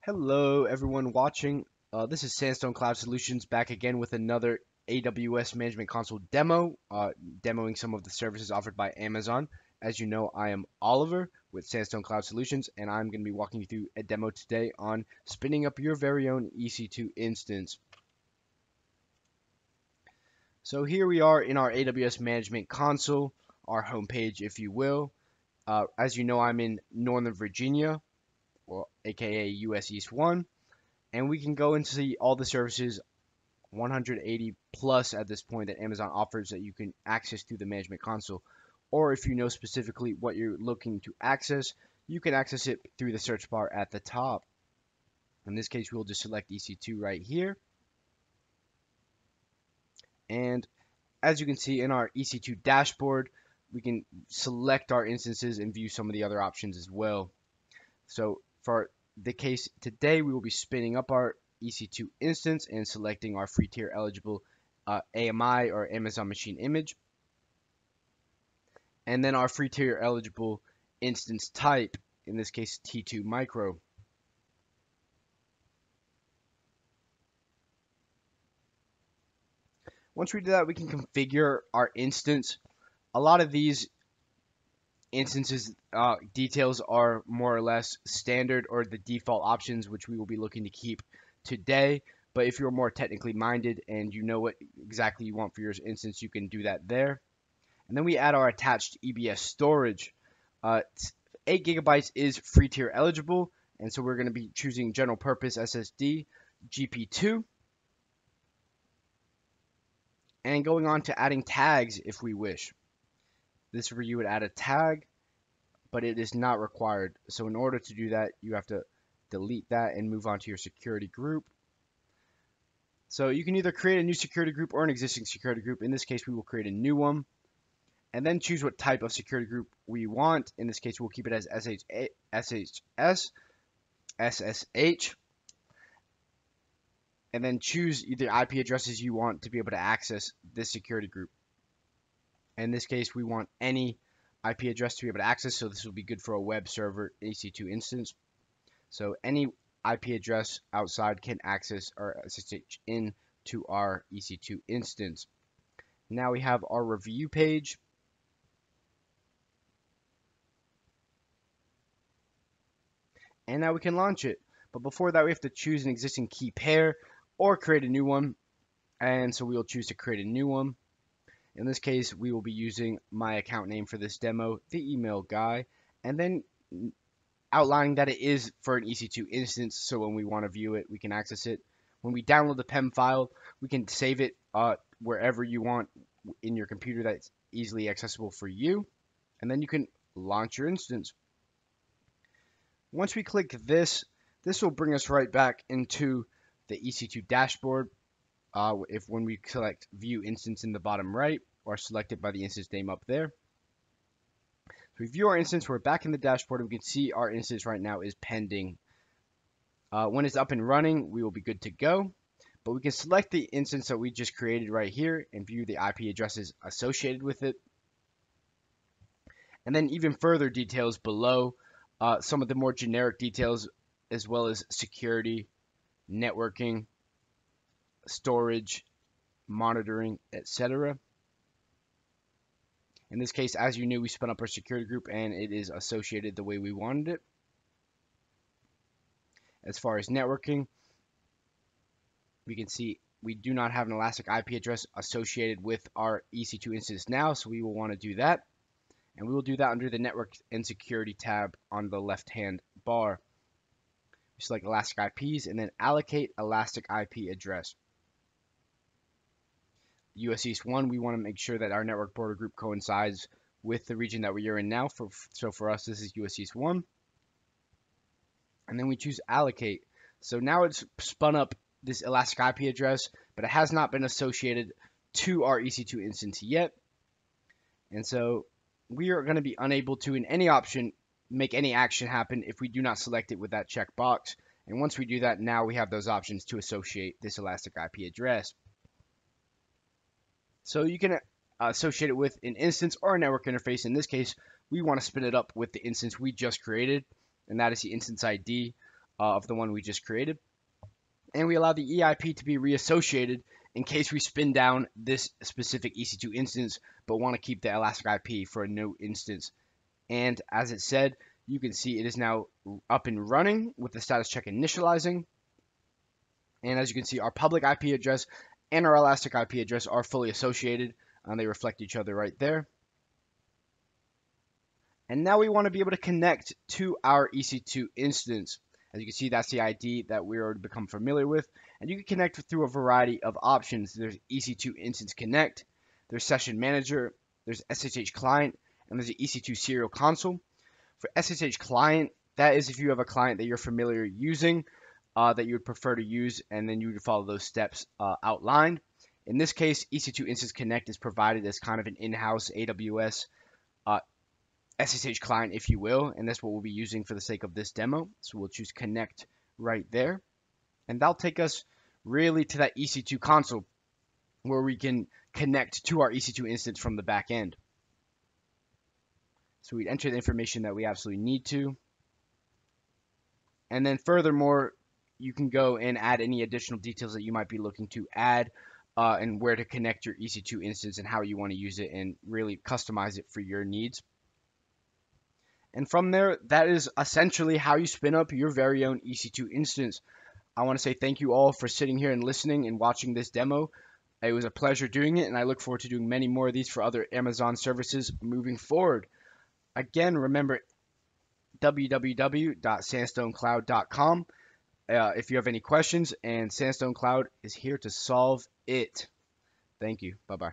Hello, everyone watching. This is Sandstone Cloud Solutions back again with another AWS Management Console demo, demoing some of the services offered by Amazon. As you know, I am Oliver with Sandstone Cloud Solutions, and I'm going to be walking you through a demo today on spinning up your very own EC2 instance. So here we are in our AWS Management Console, our homepage, if you will. As you know, I'm in Northern Virginia, well, aka US East 1, and we can go and see all the services, 180 plus at this point, that Amazon offers that you can access through the Management Console. Or if you know specifically what you're looking to access, you can access it through the search bar at the top. In this case, we'll just select EC2 right here. And as you can see in our EC2 dashboard, we can select our instances and view some of the other options as well. So for the case today, we will be spinning up our EC2 instance and selecting our free tier eligible AMI or Amazon Machine Image, and then our free tier eligible instance type, in this case T2 Micro. Once we do that, we can configure our instance. A lot of these instances details are more or less standard or the default options, which we will be looking to keep today. But if you're more technically minded and you know what exactly you want for your instance, you can do that there. And then we add our attached EBS storage. 8 gigabytes is free tier eligible, and so we're going to be choosing general purpose SSD GP2, and going on to adding tags if we wish. This is where you would add a tag, but it is not required. So in order to do that, you have to delete that and move on to your security group. So you can either create a new security group or an existing security group. In this case, we will create a new one, and then choose what type of security group we want. In this case, we'll keep it as SSH, and then choose either IP addresses you want to be able to access this security group. In this case, we want any IP address to be able to access, so this will be good for a web server EC2 instance. So any IP address outside can access or SSH into our EC2 instance. Now we have our review page. And now we can launch it. But before that, we have to choose an existing key pair or create a new one. And so we will choose to create a new one. In this case, we will be using my account name for this demo, the email guy, and then outlining that it is for an EC2 instance, so when we want to view it, we can access it. When we download the PEM file, we can save it wherever you want in your computer that's easily accessible for you, and then you can launch your instance. Once we click this will bring us right back into the EC2 dashboard. When we select view instance in the bottom right, or select it by the instance name up there. So we view our instance, we're back in the dashboard, and we can see our instance right now is pending. When it's up and running, we will be good to go. But we can select the instance that we just created right here and view the IP addresses associated with it. And then even further details below, some of the more generic details, as well as security, networking, storage, monitoring, etc. In this case, as you knew, we spun up our security group and it is associated the way we wanted it. As far as networking, we can see we do not have an Elastic IP address associated with our EC2 instance now, so we will want to do that. And we will do that under the Network and Security tab on the left-hand bar. We select Elastic IPs and then allocate Elastic IP address. US East 1, we want to make sure that our network border group coincides with the region that we are in now. So for us, this is US East 1. And then we choose allocate. So now it's spun up this Elastic IP address, but it has not been associated to our EC2 instance yet. And so we are going to be unable to, in any option, make any action happen if we do not select it with that checkbox. And once we do that, now we have those options to associate this Elastic IP address. So you can associate it with an instance or a network interface. In this case, we want to spin it up with the instance we just created, and that is the instance ID of the one we just created. And we allow the EIP to be reassociated in case we spin down this specific EC2 instance, but want to keep the Elastic IP for a new instance. And as it said, you can see it is now up and running with the status check initializing. And as you can see, our public IP address and our Elastic IP address are fully associated, and they reflect each other right there. And now we want to be able to connect to our EC2 instance. As you can see, that's the ID that we already become familiar with. And you can connect through a variety of options. There's EC2 Instance Connect, there's Session Manager, there's SSH Client, and there's the EC2 Serial Console. For SSH Client, that is if you have a client that you're familiar using, that you would prefer to use, and then you would follow those steps outlined. In this case, EC2 Instance Connect is provided as kind of an in-house AWS SSH client, if you will, and that's what we'll be using for the sake of this demo. So we'll choose Connect right there, and that'll take us really to that EC2 console where we can connect to our EC2 instance from the back end. So we enter the information that we absolutely need to, and then furthermore, you can go and add any additional details that you might be looking to add, and where to connect your EC2 instance and how you want to use it, and really customize it for your needs. And from there, that is essentially how you spin up your very own EC2 instance. I want to say thank you all for sitting here and listening and watching this demo. It was a pleasure doing it, and I look forward to doing many more of these for other Amazon services moving forward. Again, remember www.sandstonecloud.com if you have any questions, and Sandstone Cloud is here to solve it. Thank you. Bye-bye.